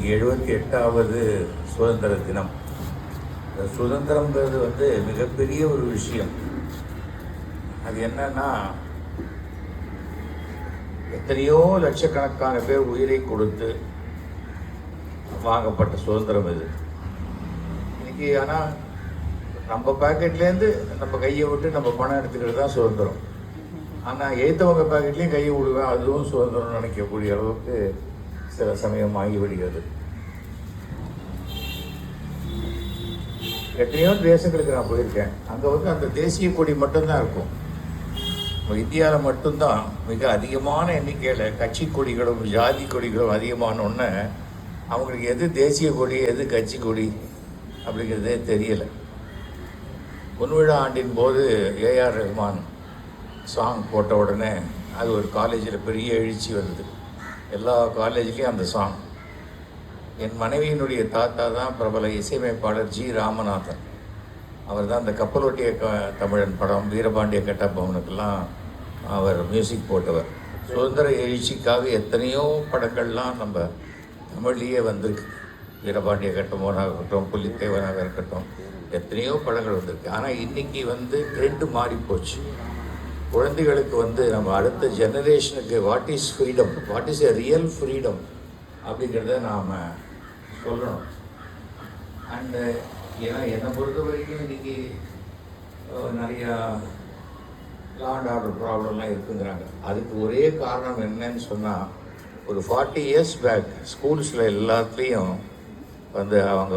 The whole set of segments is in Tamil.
இன்னைக்கு 78வது சுதந்திர தினம். இந்த சுதந்திரங்கிறது மிகப்பெரிய ஒரு விஷயம். அது என்னன்னா, எத்தனையோ லட்சக்கணக்கான பேர் உயிரை கொடுத்து வாங்கப்பட்ட சுதந்திரம் இது. இன்னைக்கு ஆனால் நம்ம பாக்கெட்லேருந்து நம்ம கையை விட்டு நம்ம பணம் எடுத்துக்கிறது தான் சுதந்திரம். ஆனால் எய்த்தவங்க பாக்கெட்லேயும் கையை விடுவேன், அதுவும் சுதந்திரம் நினைக்கக்கூடிய அளவுக்கு சில சமயம் ஆகிவிடுகிறது. எத்தனையோ தேசங்களுக்கு நான் போயிருக்கேன். அங்கே அந்த தேசிய கொடி மட்டும்தான் இருக்கும். இந்தியாவில் மட்டும்தான் மிக அதிகமான எண்ணிக்கையில் கட்சி கொடிகளும் ஜாதி கொடிகளும் அதிகமானோன்னு அவங்களுக்கு எது தேசிய கொடி எது கட்சி கொடி அப்படிங்கிறதே தெரியலை. பொன்விழா ஆண்டின் போது ஏஆர் ரஹ்மான் சாங் போட்ட உடனே அது ஒரு காலேஜில் பெரிய எழுச்சி வருது. எல்லா காலேஜ்லேயும் அந்த சாங். என் மனைவியினுடைய தாத்தா தான் பிரபல இசையமைப்பாளர் ஜி ராமநாதன். அவர் தான் அந்த கப்பலோட்டிய தமிழன் படம், வீரபாண்டிய கட்டபொம்மனுக்கெல்லாம் அவர் மியூசிக் போட்டவர். சுதந்திர எழுச்சிக்காக எத்தனையோ படங்கள்லாம் நம்ம தமிழ்லேயே வந்திருக்கு. வீரபாண்டிய கட்டபொம்மனாக இருக்கட்டும், புலித்தேவனாக இருக்கட்டும், எத்தனையோ படங்கள் வந்திருக்கு. ஆனால் இன்றைக்கி ட்ரெண்டு மாறி போச்சு. குழந்தைகளுக்கு நம்ம அடுத்த ஜெனரேஷனுக்கு what is freedom, what is a real freedom அப்படிங்கிறத நாம் சொல்லணும். அண்டு ஏன்னா என்னை பொறுத்த வரைக்கும் இன்றைக்கி நிறையா லா அண்ட் ஆர்டர் ப்ராப்ளம்லாம் இருக்குங்கிறாங்க. அதுக்கு ஒரே காரணம் என்னன்னு சொன்னால், ஒரு 40 இயர்ஸ் பேக் ஸ்கூல்ஸில் எல்லாத்துலேயும் அவங்க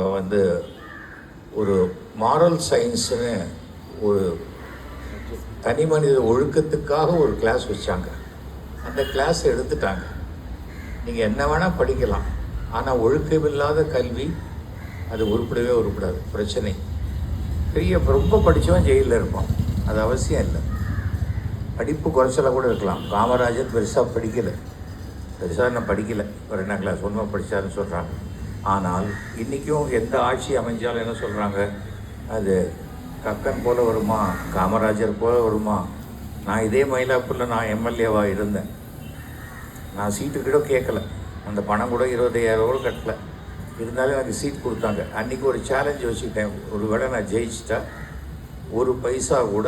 ஒரு மாரல் சயின்ஸுன்னு ஒரு தனி மனித ஒழுக்கத்துக்காக ஒரு கிளாஸ் வச்சாங்க. அந்த கிளாஸ் எடுத்துட்டாங்க. நீங்கள் என்ன வேணால் படிக்கலாம், ஆனால் ஒழுக்கமில்லாத கல்வி அது உருப்படாது. பிரச்சனை ரொம்ப படித்தவன் ஜெயிலில் இருப்பான். அது அவசியம் இல்லை. படிப்பு குறைச்சலாக கூட இருக்கலாம். காமராஜர் பெருசாக நான் படிக்கலை, ஒரு 2ஆம் கிளாஸ் ஒன்றும் படித்தாருன்னு சொல்கிறாங்க. ஆனால் இன்றைக்கும் எந்த ஆட்சி அமைஞ்சாலும் என்ன சொல்கிறாங்க, அது கக்கன் போல் வருமா, காமராஜர் போல் வருமா. நான் இதே மயிலாப்பூரில் நான் எம்எல்ஏவாக இருந்தேன். நான் சீட்டு கூட கேட்கல, அந்த பணம் கூட 25,000 கூட கட்டலை. இருந்தாலும் எனக்கு சீட் கொடுத்தாங்க. அன்றைக்கி ஒரு சேலஞ்சு வச்சுக்கிட்டேன், ஒரு வேளை நான் ஜெயிச்சிட்டா ஒரு பைசா கூட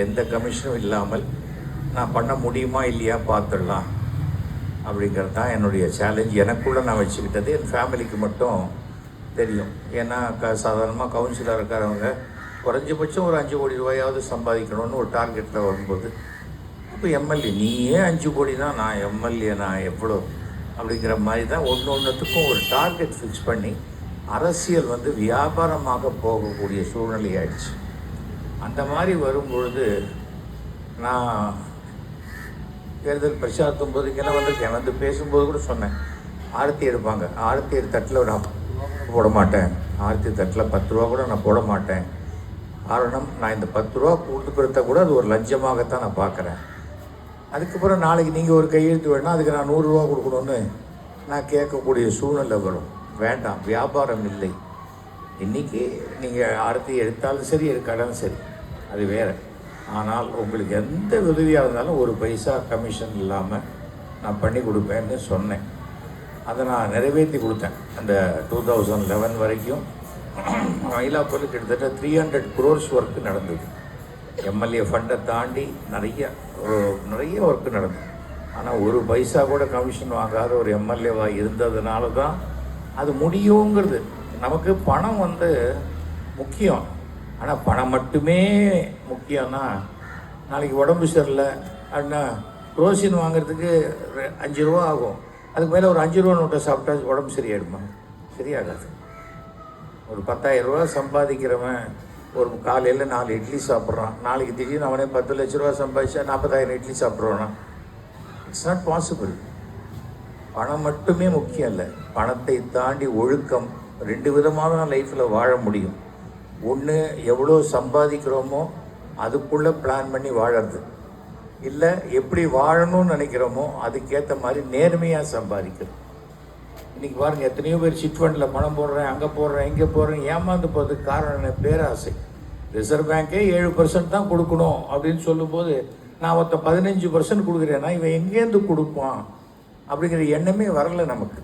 எந்த கமிஷனும் இல்லாமல் நான் பண்ண முடியுமா இல்லையா பார்த்துடலாம் அப்படிங்கிறது தான் என்னுடைய சேலஞ்ச். எனக்குள்ளே நான் வச்சுக்கிட்டது. என் ஃபேமிலிக்கு மட்டும் தெரியும். ஏன்னா சாதாரணமாக கவுன்சிலர் இருக்கிறவங்க குறைஞ்சபட்சம் ஒரு 5 கோடி ரூபாயாவது சம்பாதிக்கணும்னு ஒரு டார்கெட்டில் வரும்போது, இப்போ எம்எல்ஏ நீயே 5 கோடி தான், நான் எம்எல்ஏ நான் எவ்வளோ அப்படிங்கிற மாதிரி தான் ஒன்றுத்துக்கும் ஒரு டார்கெட் ஃபிக்ஸ் பண்ணி அரசியல் வியாபாரமாக போகக்கூடிய சூழ்நிலை ஆயிடுச்சு. அந்த மாதிரி வரும்பொழுது நான் தேர்தல் பிரச்சாரத்தும் போது இங்கே வந்திருக்கேன். பேசும்போது கூட சொன்னேன், ஆரத்தி எடுப்பாங்க, ஆரத்தி தட்டில் நான் போட மாட்டேன், ஆரத்தி தட்டில் 10 ரூபா கூட நான் போட மாட்டேன். காரணம், நான் இந்த 10 ரூபா கொடுத்துக்கிறத கூட அது ஒரு லஞ்சமாகத்தான் நான் பார்க்குறேன். அதுக்கப்புறம் நாளைக்கு நீங்கள் ஒரு கையெழுத்து வேணால் அதுக்கு நான் 100 ரூபா கொடுக்கணுன்னு நான் கேட்கக்கூடிய சூழ்நிலை வரும். வேண்டாம், வியாபாரம் இல்லை. இன்றைக்கி நீங்கள் ஆரத்தி எடுத்தாலும் சரி, எடுக்காலும் சரி, அது வேறு. ஆனால் உங்களுக்கு எந்த உதவியாக இருந்தாலும் ஒரு பைசா கமிஷன் இல்லாமல் நான் பண்ணி கொடுப்பேன்னு சொன்னேன். அதை நான் நிறைவேற்றி கொடுத்தேன். அந்த 2011 வரைக்கும் மயிலாப்பூரில் கிட்டத்தட்ட 300 crores ஒர்க்கு நடந்தது. எம்எல்ஏ ஃபண்டை தாண்டி நிறைய ஒர்க்கு நடந்தது. ஆனால் ஒரு பைசா கூட கமிஷன் வாங்காத ஒரு எம்எல்ஏவாக இருந்ததுனால தான் அது முடியுங்கிறது. நமக்கு பணம் முக்கியம். ஆனால் பணம் மட்டுமே முக்கியம்னா, நாளைக்கு உடம்பு சரியில்லை அப்படின்னா ரோசின் வாங்கிறதுக்கு 5 ரூபா ஆகும். அதுக்கு மேலே ஒரு 5 ரூபா நோட்டை சாப்பிட்டா உடம்பு சரியாயிடுமா? சரியாகாது. ஒரு 10,000 ரூபா சம்பாதிக்கிறவன் ஒரு காலையில் 4 இட்லி சாப்பிட்றான். நாளைக்கு திடீர்னு அவனே 10 லட்ச ரூபா சம்பாதிச்சா 40,000 இட்லி சாப்பிட்றானா? It's not possible. பணம் மட்டுமே முக்கியம் இல்லை. பணத்தை தாண்டி ஒழுக்கம், 2 விதமாக தான் லைஃப்பில் வாழ முடியும். ஒன்று, எவ்வளோ சம்பாதிக்கிறோமோ அதுக்குள்ளே பிளான் பண்ணி வாழறது. இல்லை, எப்படி வாழணும்னு நினைக்கிறோமோ அதுக்கேற்ற மாதிரி நேர்மையாக சம்பாதிக்கிறது. இன்றைக்கி பாருங்கள், எத்தனையோ பேர் சிட் ஃபண்டில் பணம் போடுறேன், அங்கே போடுறேன், இங்கே போடுறேன், ஏமாந்து போகிறதுக்கு காரணம் என்ன? பேராசை. ரிசர்வ் பேங்கே 7% தான் கொடுக்கணும் அப்படின்னு சொல்லும்போது, நான் 15% கொடுக்குறேன்னா இவன் எங்கேருந்து கொடுப்பான் அப்படிங்கிற எண்ணமே வரலை நமக்கு.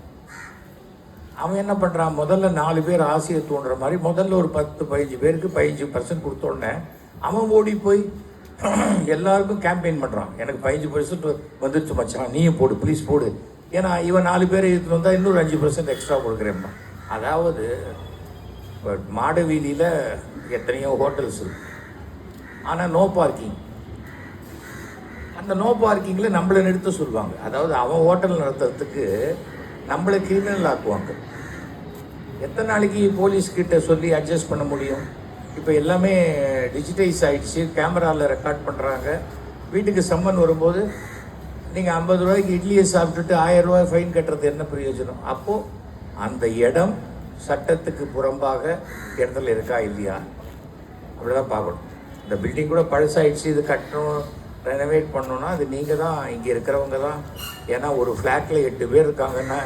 அவன் என்ன பண்ணுறான், முதல்ல 4 பேர் ஆசையை தூண்டுற மாதிரி முதல்ல ஒரு 10-15 பேருக்கு 15% கொடுத்தோடனே அவன் ஓடி போய் எல்லாருக்கும் கேம்பெயின் பண்ணுறான். எனக்கு 15% வந்துருச்சு மச்சான், நீயும் போடு ப்ளீஸ் போடு. ஏன்னா இவன் 4 பேரை எடுத்துகிட்டு வந்தால் இன்னொரு 5% எக்ஸ்ட்ரா கொடுக்குறேம்மா. அதாவது மாட வீதியில் எத்தனையோ ஹோட்டல்ஸ் இருக்கு, ஆனால் நோ பார்க்கிங். அந்த நோ பார்க்கிங்கில் நம்மளை நிறுத்த சொல்லுவாங்க. அதாவது அவன் ஹோட்டல் நடத்துறதுக்கு நம்மளை கிரிமினல் ஆக்குவாங்க. எத்தனை நாளைக்கு போலீஸ்கிட்ட சொல்லி அட்ஜஸ்ட் பண்ண முடியும்? இப்போ எல்லாமே டிஜிட்டைஸ் ஆகிடுச்சு, கேமராவில் ரெக்கார்ட் பண்ணுறாங்க. வீட்டுக்கு சம்மன் வரும்போது நீங்கள் 50 ரூபாய்க்கு இட்லியை சாப்பிட்டுட்டு 1000 ரூபாய் ஃபைன் கட்டுறது என்ன பிரயோஜனம்? அப்போது அந்த இடம் சட்டத்துக்கு புறம்பாக இடத்துல இருக்கா இல்லையா அப்படி தான் பார்க்கணும். இந்த பில்டிங் கூட பழசாயிடுச்சு, இது கட்டணும் ரெனோவேட் பண்ணணுன்னா அது நீங்கள் தான், இங்கே இருக்கிறவங்க தான். ஏன்னா ஒரு ஃப்ளாட்டில் 8 பேர் இருக்காங்கன்னா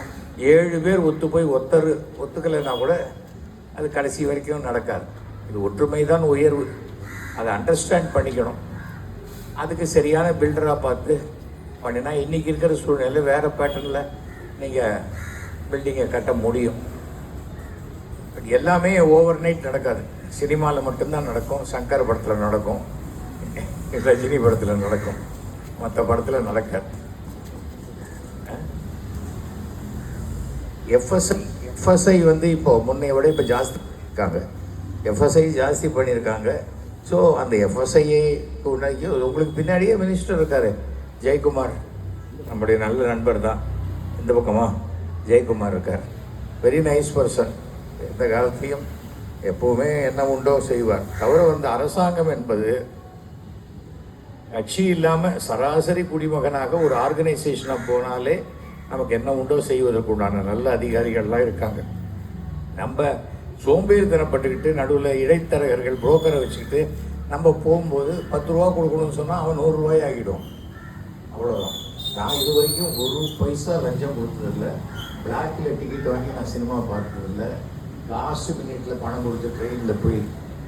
7 பேர் ஒத்து போய் ஒத்துக்கலைன்னா கூட அது கடைசி வரைக்கும் நடக்காது. இது ஒற்றுமை தான் உயர்வு, அதை அண்டர்ஸ்டாண்ட் பண்ணிக்கணும். அதுக்கு சரியான பில்டராக பார்த்து பண்ணினா இன்றைக்கி இருக்கிற சூழ்நிலை வேறு பேட்டர்னில் நீங்கள் பில்டிங்கை கட்ட முடியும். பட் எல்லாமே ஓவர் நைட் நடக்காது. சினிமாவில் மட்டும்தான் நடக்கும், சங்கர் படத்தில் நடக்கும், ரஜினி படத்தில் நடக்கும், மற்ற படத்தில் நடக்காது. எஃப்எஸ்ஐ வந்து இப்போ முன்னைய விட இப்போ ஜாஸ்தி பண்ணியிருக்காங்க. எஃப்எஸ்ஐ ஜாஸ்தி பண்ணியிருக்காங்க. ஸோ அந்த எஃப்எஸ்ஐயை உங்களுக்கு பின்னாடியே மினிஸ்டர் இருக்கார் ஜெயக்குமார், நம்முடைய நல்ல நண்பர் தான். இந்த பக்கமாக ஜெயக்குமார் இருக்கார், வெரி நைஸ் பர்சன். எந்த காலத்தையும் எப்போவுமே என்ன உண்டோ செய்வார். தவிர வந்து அரசாங்கம் என்பது கட்சி இல்லாமல் சராசரி குடிமகனாக ஒரு ஆர்கனைசேஷனாக போனாலே நமக்கு என்ன உண்டோ செய்வதற்கு உண்டான நல்ல அதிகாரிகள்லாம் இருக்காங்க. நம்ம சோம்பேறித்தனப்பட்டுக்கிட்டு நடுவில் இடைத்தரகர்கள் புரோக்கரை வச்சுக்கிட்டு நம்ம போகும்போது 10 ரூபா கொடுக்கணும்னு சொன்னால் அவன் 100 ரூபாய் ஆகிடும். அவ்வளோதான். நான் இது வரைக்கும் 1 பைசா லஞ்சம் கொடுத்ததில்லை. பிளாக்கில் டிக்கெட் வாங்கி நான் சினிமா பார்த்ததில்லை. லாஸ்ட் மினிட்ல பணம் கொடுத்து ட்ரெயினில் போய்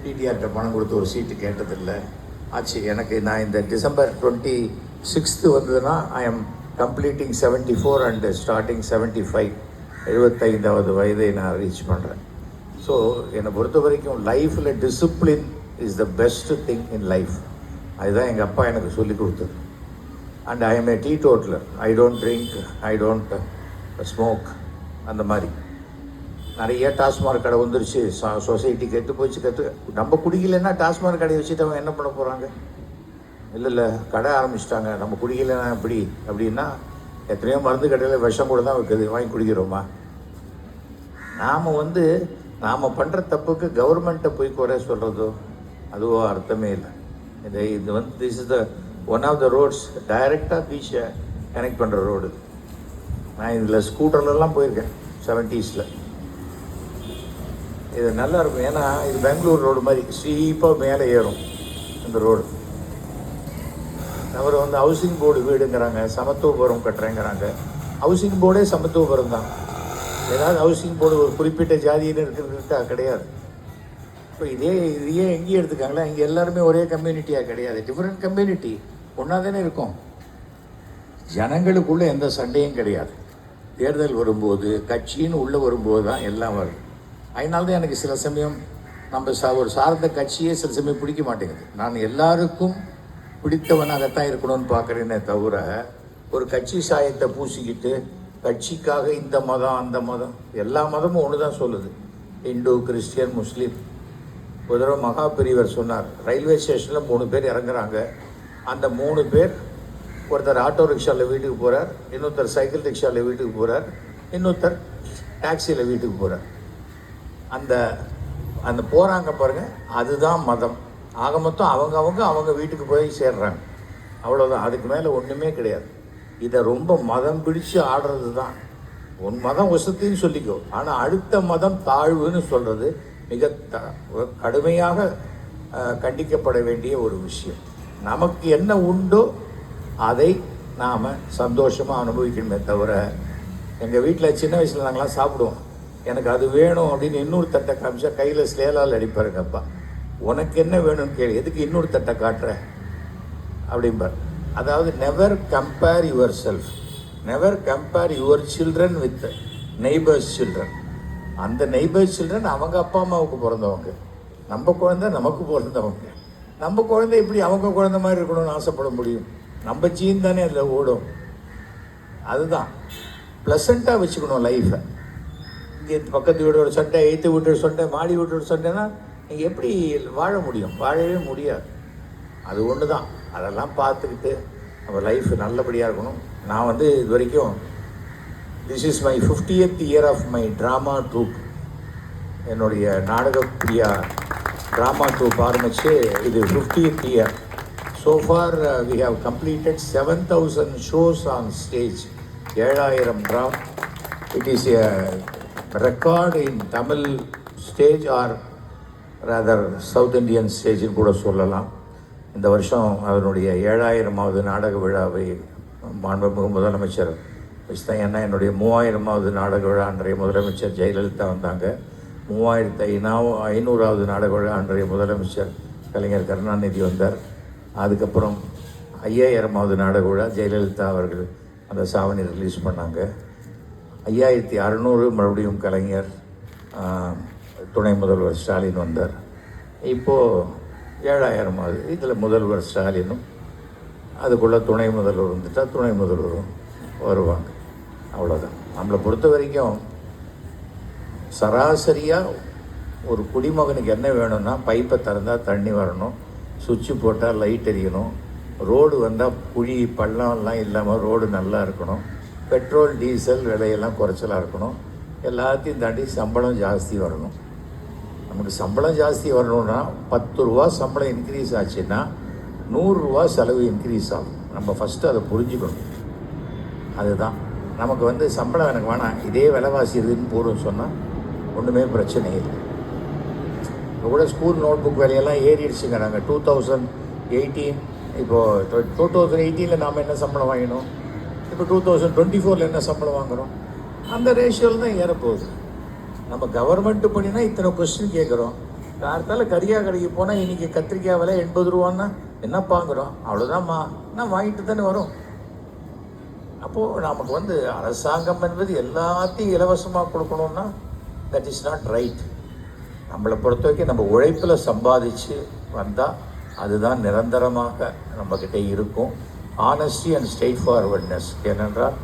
டிடிஆர்கிட்ட பணம் கொடுத்து ஒரு சீட்டு கேட்டதில்லை. ஆச்சு எனக்கு. நான் இந்த டிசம்பர் 26 வந்ததுன்னா I am completing 74 and starting 75, 75வது வயதை நான் ரீச் பண்ணுறேன். ஸோ என்னை பொறுத்த வரைக்கும் லைஃப்பில் discipline is the best thing in life. அதுதான் எங்கள் அப்பா எனக்கு சொல்லி கொடுத்தது. And I M A tea totaller. I don't drink, I don't smoke. அந்த மாதிரி நிறைய டாஸ்மாக் கடை வந்துருச்சு, சொசைட்டி கெட்டு போச்சு. நம்ம குடிக்கலைன்னா டாஸ்மாக் கடையை வச்சுட்டு அவங்க என்ன பண்ண போகிறாங்க? இல்லை கடை ஆரம்பிச்சிட்டாங்க, நம்ம குடிக்கலைன்னா எப்படி அப்படின்னா எத்தனையோ மருந்து கடையில் விஷம் கூட தான் வைக்குது, வாங்கி குடிக்கிறோமா? நாம் பண்ணுற தப்புக்கு கவர்மெண்ட்டை போய் குறை சொல்கிறதோ அதுவோ அர்த்தமே இல்லை. இது வந்து this is the one of the roads, டைரெக்டாக பீச்சை கனெக்ட் பண்ணுற ரோடு. நான் இதில் ஸ்கூட்டர்லலாம் போயிருக்கேன் 70s. இது நல்லா இருக்கும். ஏன்னா இது பெங்களூர் ரோடு மாதிரி ஸ்டீப்பாக மேலே ஏறும் இந்த ரோடு. அவர் வந்து ஹவுசிங் போர்டு வீடுங்கிறாங்க, சமத்துவபுரம் கட்டுறேங்கிறாங்க. ஹவுசிங் போர்டே சமத்துவபுரம் தான். ஏதாவது ஹவுசிங் போர்டு ஒரு குறிப்பிட்ட ஜாதியில் இருக்கிறதுக்கா? கிடையாது. இப்போ இதையே எங்கேயும் எடுத்துக்காங்களா? இங்கே எல்லாருமே ஒரே கம்யூனிட்டியாக கிடையாது, டிஃப்ரெண்ட் கம்யூனிட்டி ஒன்றா தானே இருக்கும். ஜனங்களுக்குள்ளே எந்த சண்டையும் கிடையாது. தேர்தல் வரும்போது கட்சின்னு உள்ளே வரும்போது தான் எல்லாம் வருது. அதனால தான் எனக்கு சில சமயம் நம்ம ஒரு சார்ந்த கட்சியே சில சமயம் பிடிக்க மாட்டேங்குது. நான் எல்லாருக்கும் பிடித்தவனாகத்தான் இருக்கணும்னு பார்க்குறேனே தவிர ஒரு கட்சி சாயத்தை பூசிக்கிட்டு கட்சிக்காக இந்த மதம் அந்த மதம், எல்லா மதமும் ஒன்று தான் சொல்லுது, இந்து கிறிஸ்டியன் முஸ்லீம். ஒரு தடவை மகா பெரியவர் சொன்னார், ரயில்வே ஸ்டேஷனில் 3 பேர் இறங்குறாங்க. அந்த 3 பேர், ஒருத்தர் ஆட்டோ ரிக்ஷாவில் வீட்டுக்கு போகிறார், இன்னொருத்தர் சைக்கிள் ரிக்ஷாவில் வீட்டுக்கு போகிறார், இன்னொருத்தர் டாக்ஸியில் வீட்டுக்கு போகிறார். அந்த போகிறாங்க பாருங்கள், அதுதான் மதம். ஆக மொத்தம் அவங்க வீட்டுக்கு போய் சேர்றாங்க, அவ்வளோதான். அதுக்கு மேலே ஒன்றுமே கிடையாது. இதை ரொம்ப மதம் பிடிச்சு ஆடுறது தான். உன் மதம் வசத்தின்னு சொல்லிக்கோ, ஆனால் அடுத்த மதம் தாழ்வுன்னு சொல்கிறது மிக கடுமையாக கண்டிக்கப்பட வேண்டிய ஒரு விஷயம். நமக்கு என்ன உண்டோ அதை நாம் சந்தோஷமாக அனுபவிக்கணுமே தவிர, எங்கள் வீட்டில் சின்ன வயசில் நாங்களாம் சாப்பிடுவோம், எனக்கு அது வேணும் அப்படின்னு இன்னொரு தட்டை காமிச்சா கையில் ஸ்லேலால் அடிப்பாருங்க அப்பா. உனக்கு என்ன வேணும்னு கேளு, எதுக்கு இன்னொரு தட்டை காட்டுற அப்படிம்பார். அதாவது never compare your self, never compare your children with neighbours children. அந்த நெய்பர் சில்ட்ரன் அவங்க அப்பா அம்மாவுக்கு பிறந்தவங்க, நம்ம குழந்தை நமக்கு பிறந்தவங்க. நம்ம குழந்தை எப்படி அவங்க குழந்தை மாதிரி இருக்கணும்னு ஆசைப்பட முடியும்? நம்ம ஜீன் தானே அதில் ஓடும். அதுதான் ப்ளசண்ட்டாக வச்சுக்கணும் லைஃப்பை. இங்கே பக்கத்து வீட்டோட சண்டை, எய்த்து வீட்டோட சண்டை, மாடி வீட்டோட சண்டைன்னா நீங்கள் எப்படி வாழ முடியும்? வாழவே முடியாது. அது ஒன்று தான். அதெல்லாம் பார்த்துக்கிட்டு நம்ம லைஃப் நல்லபடியாக இருக்கணும். நான் வந்து இது வரைக்கும் this is my 50th year of my drama troupe. என்னுடைய நாடக பிரியா ட்ராமா ட்ரூப் ஆரம்பித்து இது 50th year. So far we have completed 7,000 shows on stage. 7,000 drama. It is a record in Tamil stage or rather South Indian stage in கூட சொல்லலாம். இந்த வருஷம் அதனுடைய 7,000வது நாடக விழாவை மாண்புமிகு முதலமைச்சர் வச்சுதான். ஏன்னா என்னுடைய 3,000வது நாடக விழா அன்றைய முதலமைச்சர் ஜெயலலிதா வந்தாங்க. 3,500வது நாடக விழா அன்றைய முதலமைச்சர் கலைஞர் கருணாநிதி வந்தார். அதுக்கப்புறம் 5,000வது நாடக விழா ஜெயலலிதா அவர்கள் அந்த சாவணி ரிலீஸ் பண்ணாங்க. 5,600 மறுபடியும் கலைஞர், துணை முதல்வர் ஸ்டாலின் வந்தார். இப்போது 7,000வது இதில் முதல்வர் ஸ்டாலினும் அதுக்குள்ளே துணை முதல்வர் வந்துட்டால் துணை முதல்வரும் வருவாங்க. அவ்வளோதான். நம்மளை பொறுத்த வரைக்கும் சராசரியாக ஒரு குடிமகனுக்கு என்ன வேணும்னா, பைப்பை திறந்தால் தண்ணி வரணும், சுவிட்சு போட்டால் லைட் எரியணும், ரோடு வந்தால் குழி பள்ளம்லாம் இல்லாமல் ரோடு நல்லா இருக்கணும், பெட்ரோல் டீசல் விலையெல்லாம் குறைச்சலாக இருக்கணும், எல்லாத்தையும் தாண்டி சம்பளம் ஜாஸ்தி வரணும். நமக்கு சம்பளம் ஜாஸ்தி வரணும்னா 10 ரூபா சம்பளம் இன்க்ரீஸ் ஆச்சுன்னா 100 ரூபா செலவு இன்க்ரீஸ் ஆகும். நம்ம ஃபஸ்ட்டு அதை புரிஞ்சுக்கணும். அதுதான் நமக்கு வந்து சம்பளம் எனக்கு வேணாம், இதே விலைவாசி இருக்குதுன்னு போடுன்னு சொன்னால் ஒன்றுமே பிரச்சனை இல்லை. இப்போ கூட ஸ்கூல் நோட் புக் விலையெல்லாம் ஏறிடுச்சுங்கிறாங்க. 2018 இப்போது 2018 நாம் என்ன சம்பளம் வாங்கினோம், இப்போ 2024 என்ன சம்பளம் வாங்குகிறோம், அந்த ரேஷியோவில் தான் ஏறப்போகுது. நம்ம கவர்மெண்ட்டு பண்ணினா இத்தனை கொஸ்டின் கேட்குறோம். அடுத்தால கரியா கடைக்கு போனால் இன்றைக்கி கத்திரிக்காய் விலை 80 ரூபான்னா என்ன பாங்குறோம், அவ்வளோதான்மா, நான் வாங்கிட்டு தானே வரும். அப்போது நமக்கு வந்து அரசாங்கம் என்பது எல்லாத்தையும் இலவசமாக கொடுக்கணுன்னா தட் இஸ் நாட் ரைட். நம்மளை பொறுத்த வரைக்கும் நம்ம உழைப்பில் சம்பாதிச்சு வந்தால் அதுதான் நிரந்தரமாக நம்மக்கிட்ட இருக்கும். Honesty and straight forwardness. ஏனென்றால்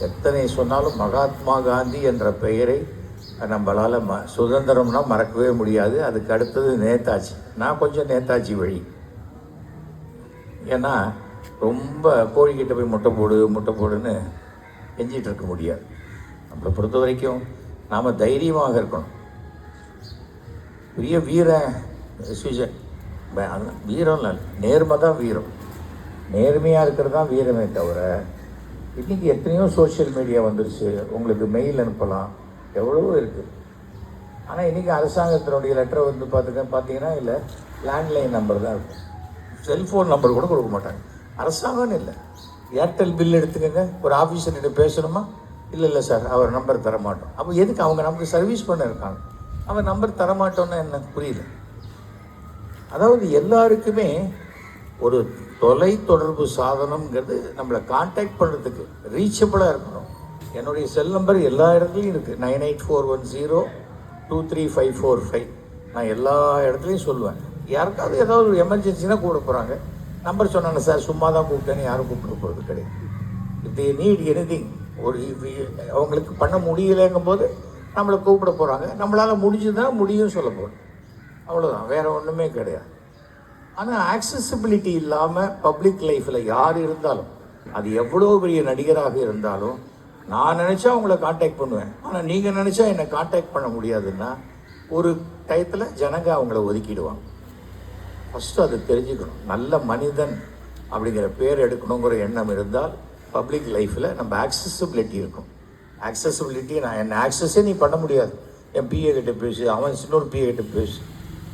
எத்தனை சொன்னாலும் மகாத்மா காந்தி என்ற பெயரை நம்மளால் சுதந்திரம்னா மறக்கவே முடியாது. அதுக்கு அடுத்தது நேதாஜி. நான் கொஞ்சம் நேதாஜி வழி. ஏன்னா ரொம்ப கோழிக்கிட்ட போய் முட்டை போடுன்னு கெஞ்சிகிட்டு இருக்க முடியாது. நம்மளை பொறுத்த வரைக்கும் நாம் தைரியமாக இருக்கணும். பெரிய வீரன் வீரம் இல்லை, நேர்மை தான் வீரம். நேர்மையாக இருக்கிறது தான் வீரமே தவிர, இன்றைக்கி எத்தனையோ சோஷியல் மீடியா வந்துருச்சு. உங்களுக்கு மெயில் அனுப்பலாம், எவ்வளவோ இருக்குது. ஆனால் இன்றைக்கி அரசாங்கத்தினுடைய லெட்டரை வந்து பார்த்தீங்கன்னா இல்லை, லேண்ட்லைன் நம்பர் தான் இருக்கும். செல்ஃபோன் நம்பர் கூட கொடுக்க மாட்டாங்க. அரசாங்கம்னு இல்லை, ஏர்டெல் பில் எடுத்துக்கோங்க, ஒரு ஆஃபீஸர்கிட்ட பேசணுமா, இல்லை சார் அவர் நம்பர் தரமாட்டோம். அப்போ எதுக்கு? அவங்க நமக்கு சர்வீஸ் பண்ண இருக்காங்க, அவன் நம்பர் தரமாட்டோன்னு என்ன புரியல. அதாவது எல்லாருக்குமே ஒரு தொலை தொடர்பு சாதனம்ங்கிறது நம்மளை கான்டாக்ட் பண்ணுறதுக்கு ரீச்சபிளாக இருக்கணும். என்னுடைய செல் நம்பர் எல்லா இடத்துலையும் இருக்குது, 9841023545. நான் எல்லா இடத்துலையும் சொல்லுவேன். யாருக்காவது ஏதாவது ஒரு எமர்ஜென்சினா கூட போகிறாங்க, நம்பர் சொன்னாங்க சார், சும்மா தான் கூப்பிட்டேன்னு யாரும் கூப்பிட்டு போகிறது கிடையாது. இஃப் தே நீட் எனிதிங், ஒரு அவங்களுக்கு பண்ண முடியலைங்கும் போது நம்மளை கூப்பிட போகிறாங்க. நம்மளால் முடிஞ்சுதான் முடியும் சொல்ல போகிறோம், அவ்வளோதான், வேறு ஒன்றுமே கிடையாது. ஆனால் ஆக்சசிபிலிட்டி இல்லாமல் பப்ளிக் லைஃப்பில் யார் இருந்தாலும், அது எவ்வளோ பெரிய நடிகராக இருந்தாலும், நான் நினச்சா உங்களை காண்டாக்ட் பண்ணுவேன், ஆனால் நீங்கள் நினச்சா என்னை காண்டாக்ட் பண்ண முடியாதுன்னா ஒரு டயத்தில் ஜனங்க அவங்கள ஒதுக்கிடுவாங்க. ஃபஸ்ட்டு அதை தெரிஞ்சுக்கணும். நல்ல மனிதன் அப்படிங்கிற பேர் எடுக்கணுங்கிற எண்ணம் இருந்தால் பப்ளிக் லைஃப்பில் நம்ம ஆக்சசிபிலிட்டி இருக்கும். ஆக்சசிபிலிட்டி நான் என்ன ஆக்சஸே நீ பண்ண முடியாது. என் பிஏ கிட்ட பேசு, அவன் இன்னொரு பிஏ கிட்ட பேசு.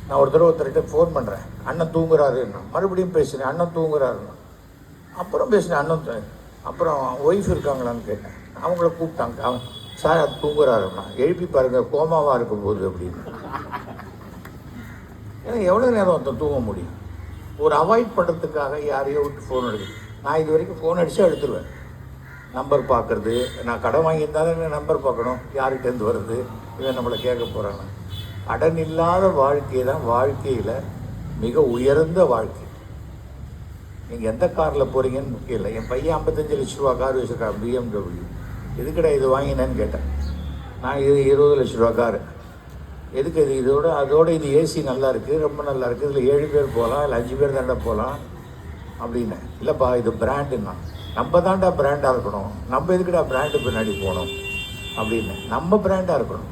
நான் ஒரு தடவை ஒருத்தர்கிட்ட ஃபோன் பண்ணுறேன், அண்ணன் தூங்குறாருன்னா, மறுபடியும் பேசுகிறேன், அண்ணன் தூங்குறாருன்னா, அப்புறம் பேசினேன் அண்ணன். அப்புறம் ஒய்ஃப் இருக்காங்களான்னு கேட்டேன், அவங்கள கூப்பிட்டாங்க. அவன் சார் அது தூங்குறாருன்னா, எழுப்பி பாருங்கள் கோமாவாக இருக்க போகுது அப்படின்னு. ஏன்னா எவ்வளோ நேரம் ஒருத்தன் தூங்க முடியும்? ஒரு அவாய்ட் பண்ணுறதுக்காக யாரையோ விட்டு ஃபோன் எடுக்குது. நான் இது வரைக்கும் ஃபோன் அடித்தா எடுத்துருவேன். நம்பர் பார்க்குறது. நான் கடன் வாங்கியிருந்தாலும் நம்பர் பார்க்கணும், யார்கிட்டேருந்து வருது, இவன் நம்மளை கேட்க போகிறாங்க. கடன் இல்லாத வாழ்க்கை தான் வாழ்க்கையில் மிக உயர்ந்த வாழ்க்கை. நீங்கள் எந்த காரில் போகிறீங்கன்னு முக்கியம் இல்லை. என் பையன் 55 லட்ச ரூபா கார் வச்சுருக்கான், BMW. எதுக்கடா இது வாங்கினேன்னு கேட்டேன். நான் இது 20 லட்ச ரூபா காரு. எதுக்கு இது? அதோட இது ஏசி நல்லா இருக்குது, ரொம்ப நல்லா இருக்குது, இதில் 7 பேர் போகலாம், இல்லை 5 பேர் தாண்டா போகலாம் அப்படின்னு. இல்லைப்பா இது பிராண்டுன்னா. நம்ம தாண்டா பிராண்டாக இருக்கணும், நம்ம எதுக்குடா பிராண்டு பின்னாடி போகணும் அப்படின்னு. நம்ம பிராண்டாக இருக்கணும்.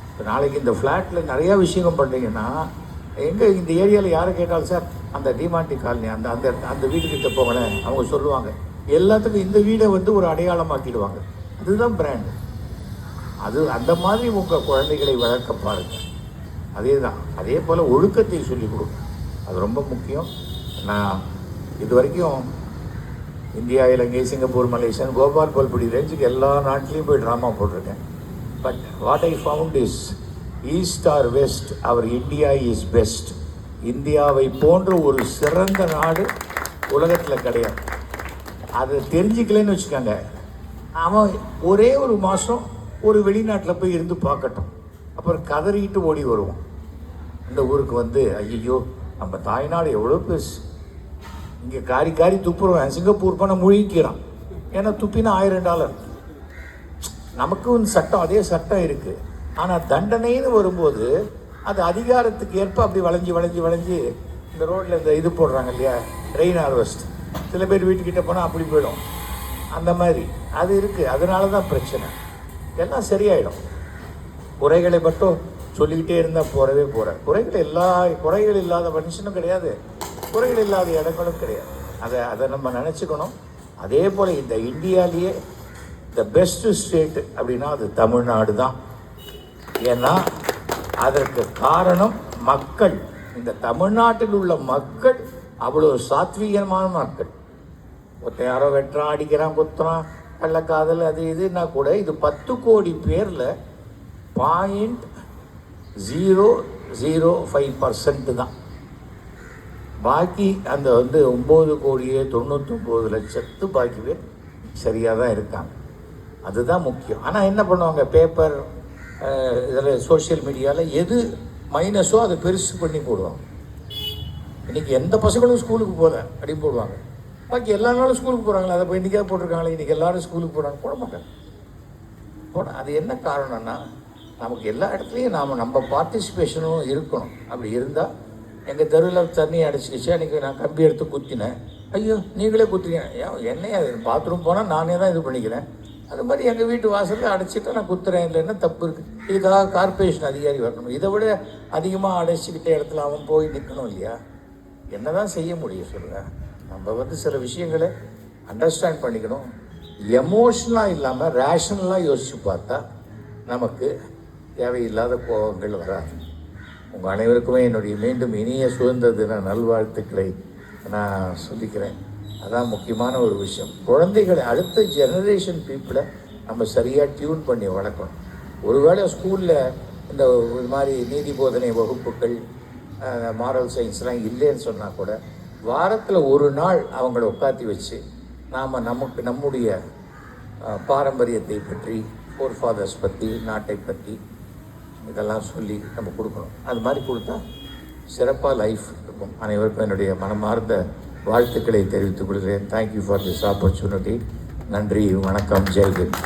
இப்போ நாளைக்கு இந்த ஃப்ளாட்டில் நிறையா விஷயங்கள் பண்ணுறீங்கன்னா, எங்கே இந்த ஏரியாவில் யாரை கேட்டாலும் சார் அந்த டிமாண்டி காலனி அந்த அந்த அந்த வீட்டுக்கிட்ட போங்களேன், அவங்க சொல்லுவாங்க. எல்லாத்துக்கும் இந்த வீடை வந்து ஒரு அடையாளமாக்கிடுவாங்க. அதுதான் பிராண்டு. அது அந்த மாதிரி உங்கள் குழந்தைகளை வளர்க்க பாருங்கள். அதே தான். அதே போல் ஒழுக்கத்தை சொல்லிக் கொடுங்க, அது ரொம்ப முக்கியம். நான் இது வரைக்கும் இந்தியா, இலங்கை, சிங்கப்பூர், மலேசியா, கோபால் பல்படி ரேஞ்சுக்கு எல்லா நாட்டிலையும் போய் ட்ராமா போட்டிருக்கேன். But what I found is east or west, our India is best. இந்தியாவை போன்ற ஒரு சிறந்த நாடு உலகத்தில் கிடையாது. அதை தெரிஞ்சுக்கலன்னு வச்சுக்கோங்க, அவன் ஒரே ஒரு மாதம் ஒரு வெளிநாட்டில் போய் இருந்து பார்க்கட்டும், அப்புறம் கதறிக்கிட்டு ஓடி வருவோம். இந்த ஊருக்கு வந்து ஐயோ நம்ம தாய்நாடு எவ்வளோ பெருசு, இங்கே காரி காரி துப்புருவேன். சிங்கப்பூர் பண்ண முழிக்கிறான், ஏன்னா துப்பினா $1000. நமக்கும் சட்டம், அதே சட்டம் இருக்குது. ஆனால் தண்டனைன்னு வரும்போது அது அதிகாரத்துக்கு ஏற்ப அப்படி வளைஞ்சி வளைஞ்சி வளைஞ்சி இந்த ரோட்டில் இந்த இது போடுறாங்க இல்லையா, ரெயின் ஹார்வெஸ்ட். சில பேர் வீட்டுக்கிட்ட போனால் அப்படி போயிடும். அந்த மாதிரி அது இருக்குது. அதனால தான் பிரச்சனை. எல்லாம் சரியாயிடும். குறைகளை மட்டும் சொல்லிக்கிட்டே இருந்தால் போகிறவே குறைகள் இல்லாத மனுஷனும் கிடையாது, குறைகள் இல்லாத இடங்களும் கிடையாது. அதை நம்ம நினச்சிக்கணும். அதே போல் இந்த இந்தியாவிலேயே த பெஸ்ட் ஸ்டேட் அப்படின்னா அது தமிழ்நாடு தான். ஏன்னா அதற்கு காரணம் மக்கள். இந்த தமிழ்நாட்டில் உள்ள மக்கள் அவ்வளோ சாத்வீகமான மக்கள். ஒருத்தன் யாரோ வெட்டுறான், அடிக்கிறான், குத்துறான், கள்ளக்காதல் அது இதுன்னா கூட இது 10 கோடி பேரில் 0.005% தான். பாக்கி அந்த வந்து 9,99,00,000 பாக்கி பேர் சரியாக தான் இருக்காங்க. அதுதான் முக்கியம். ஆனால் என்ன பண்ணுவாங்க, பேப்பர் இதில் சோஷியல் மீடியாவில் எது மைனஸோ அதை பெருசு பண்ணி போடுவாங்க. இன்றைக்கி எந்த பசங்களும் ஸ்கூலுக்கு போகல அப்படின்னு போடுவாங்க. பாக்கி எல்லா நாளும் ஸ்கூலுக்கு போகிறாங்களே, அதை போய் இன்றைக்கே போட்டிருக்காங்களே, இன்றைக்கி எல்லோரும் ஸ்கூலுக்கு போகிறாங்க, போட மாட்டாங்க. அது என்ன காரணம்னா, நமக்கு எல்லா இடத்துலையும் நம்ம பார்ட்டிசிபேஷனும் இருக்கணும். அப்படி இருந்தால் எங்கள் தெருவில் தண்ணி அடைச்சிக்கிச்சு, அன்றைக்கி நான் கம்பி எடுத்து குத்தினேன், ஐயோ நீங்களே குத்துறீங்க, என்னையா பாத்ரூம் போனால் நானே தான் இது பண்ணிக்கிறேன். அது மாதிரி எங்கள் வீட்டு வாசலில் அடைச்சிட்டு நான் குத்துறேன், இல்லைன்னா தப்பு இருக்குது. இதுக்காக கார்பரேஷன் அதிகாரி வரணும். இதை விட அதிகமாக அடைச்சிக்கிட்ட இடத்துல அவன் போய் நிற்கணும் இல்லையா? என்ன தான் செய்ய முடியும் சொல்லுங்கள்? நம்ம வந்து சில விஷயங்களை அண்டர்ஸ்டாண்ட் பண்ணிக்கணும். எமோஷ்னலாக இல்லாமல் ரேஷனலாக யோசித்து பார்த்தா நமக்கு தேவையில்லாத கோபங்கள் வராது. உங்கள் அனைவருக்குமே என்னுடைய மீண்டும் இனிய சுதந்திர தின நல்வாழ்த்துக்களை நான் சொல்லிக்கிறேன். அதான் முக்கியமான ஒரு விஷயம். குழந்தைகளை, அடுத்த ஜெனரேஷன் பீப்புளை நம்ம சரியாக டியூன் பண்ணி வளர்க்கணும். ஒருவேளை ஸ்கூலில் இந்த இது மாதிரி நீதி போதனை வகுப்புகள், மாரல் சயின்ஸ்லாம் இல்லைன்னு சொன்னால் கூட வாரத்தில் ஒரு நாள் அவங்கள உட்காத்தி வச்சு நம்முடைய பாரம்பரியத்தை பற்றி, ஃபோர் ஃபாதர்ஸ் பற்றி, நாட்டை பற்றி இதெல்லாம் சொல்லி நம்ம கொடுக்கணும். அது மாதிரி கொடுத்தா சிறப்பாக லைஃப் இருக்கும். அனைவருக்கும் என்னுடைய மனமார்ந்த வாழ்த்துக்களை தெரிவித்துக் கொள்கிறேன். Thank you for this opportunity. நன்றி, வணக்கம், ஜெய்ஹிந்த்.